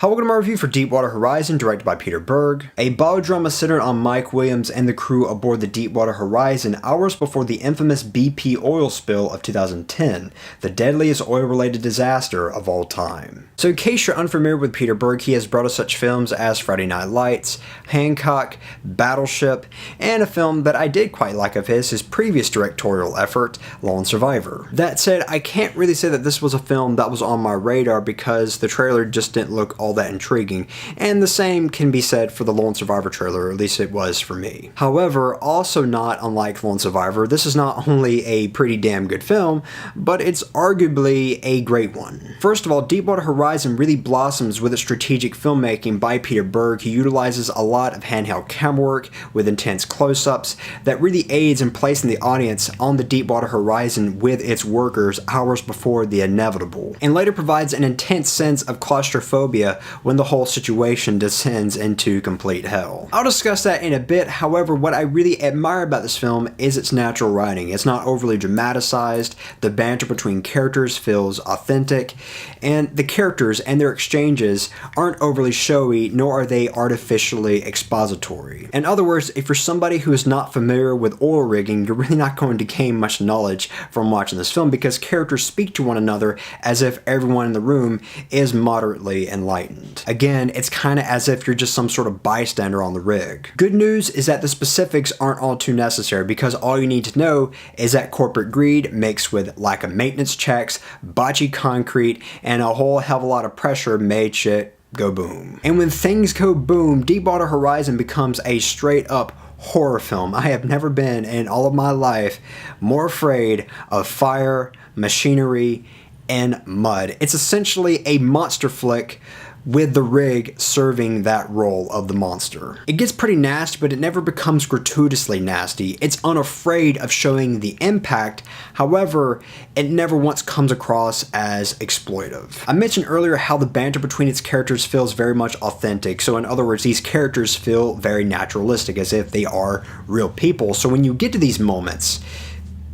Hi, welcome to my review for Deepwater Horizon, directed by Peter Berg, a biodrama centered on Mike Williams and the crew aboard the Deepwater Horizon hours before the infamous BP oil spill of 2010, the deadliest oil-related disaster of all time. So in case you're unfamiliar with Peter Berg, he has brought us such films as Friday Night Lights, Hancock, Battleship, and a film that I did quite like of his previous directorial effort, Lone Survivor. That said, I can't really say that this was a film that was on my radar because the trailer just didn't look all that intriguing, and the same can be said for the Lone Survivor trailer, or at least it was for me. However, also not unlike Lone Survivor, this is not only a pretty damn good film, but it's arguably a great one. First of all, Deepwater Horizon really blossoms with its strategic filmmaking by Peter Berg. He utilizes a lot of handheld camera work with intense close-ups that really aids in placing the audience on the Deepwater Horizon with its workers hours before the inevitable, and later provides an intense sense of claustrophobia when the whole situation descends into complete hell. I'll discuss that in a bit. However, what I really admire about this film is its natural writing. It's not overly dramatized, the banter between characters feels authentic, and the characters and their exchanges aren't overly showy, nor are they artificially expository. In other words, if you're somebody who is not familiar with oil rigging, you're really not going to gain much knowledge from watching this film because characters speak to one another as if everyone in the room is moderately enlightened. Again, it's kind of as if you're just some sort of bystander on the rig. Good news is that the specifics aren't all too necessary because all you need to know is that corporate greed mixed with lack of maintenance checks, botchy concrete, and a whole hell of a lot of pressure made shit go boom. And when things go boom, Deepwater Horizon becomes a straight up horror film. I have never been in all of my life more afraid of fire, machinery, and mud. It's essentially a monster flick with the rig serving that role of the monster. It gets pretty nasty, but it never becomes gratuitously nasty. It's unafraid of showing the impact, however, it never once comes across as exploitive. I mentioned earlier how the banter between its characters feels very much authentic, so in other words, these characters feel very naturalistic, as if they are real people. So when you get to these moments,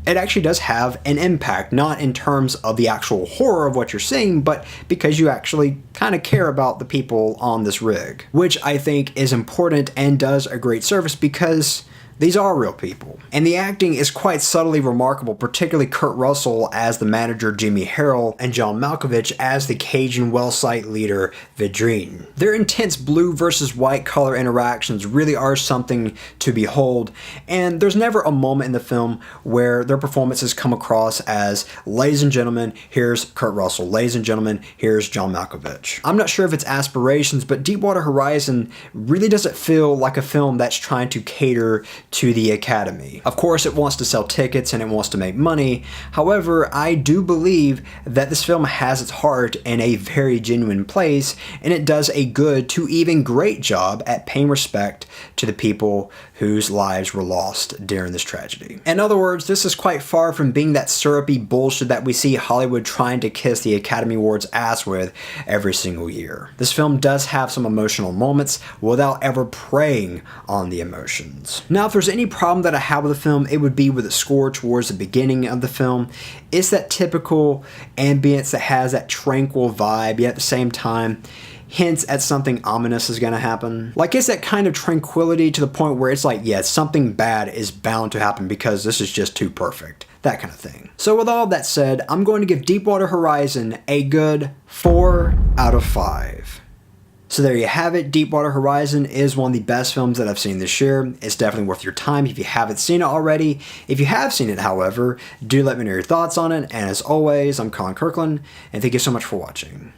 it actually does have an impact, not in terms of the actual horror of what you're seeing, but because you actually kind of care about the people on this rig, which I think is important and does a great service because these are real people. And the acting is quite subtly remarkable, particularly Kurt Russell as the manager Jimmy Harrell and John Malkovich as the Cajun well site leader Vidrine. Their intense blue versus white color interactions really are something to behold, and there's never a moment in the film where their performances come across as, ladies and gentlemen, here's Kurt Russell, ladies and gentlemen, here's John Malkovich. I'm not sure if it's aspirations, but Deepwater Horizon really doesn't feel like a film that's trying to cater to the Academy. Of course, it wants to sell tickets and it wants to make money. However, I do believe that this film has its heart in a very genuine place, and it does a good to even great job at paying respect to the people whose lives were lost during this tragedy. In other words, this is quite far from being that syrupy bullshit that we see Hollywood trying to kiss the Academy Awards ass with every single year. This film does have some emotional moments without ever preying on the emotions. Now, if there's any problem that I have with the film, it would be with the score towards the beginning of the film. It's that typical ambience that has that tranquil vibe, yet at the same time hints at something ominous is going to happen. Like, it's that kind of tranquility to the point where it's like, yeah, something bad is bound to happen because this is just too perfect. That kind of thing. So with all that said, I'm going to give Deepwater Horizon a good 4 out of 5. So there you have it. Deepwater Horizon is one of the best films that I've seen this year. It's definitely worth your time if you haven't seen it already. If you have seen it, however, do let me know your thoughts on it. And as always, I'm Colin Kirkland, and thank you so much for watching.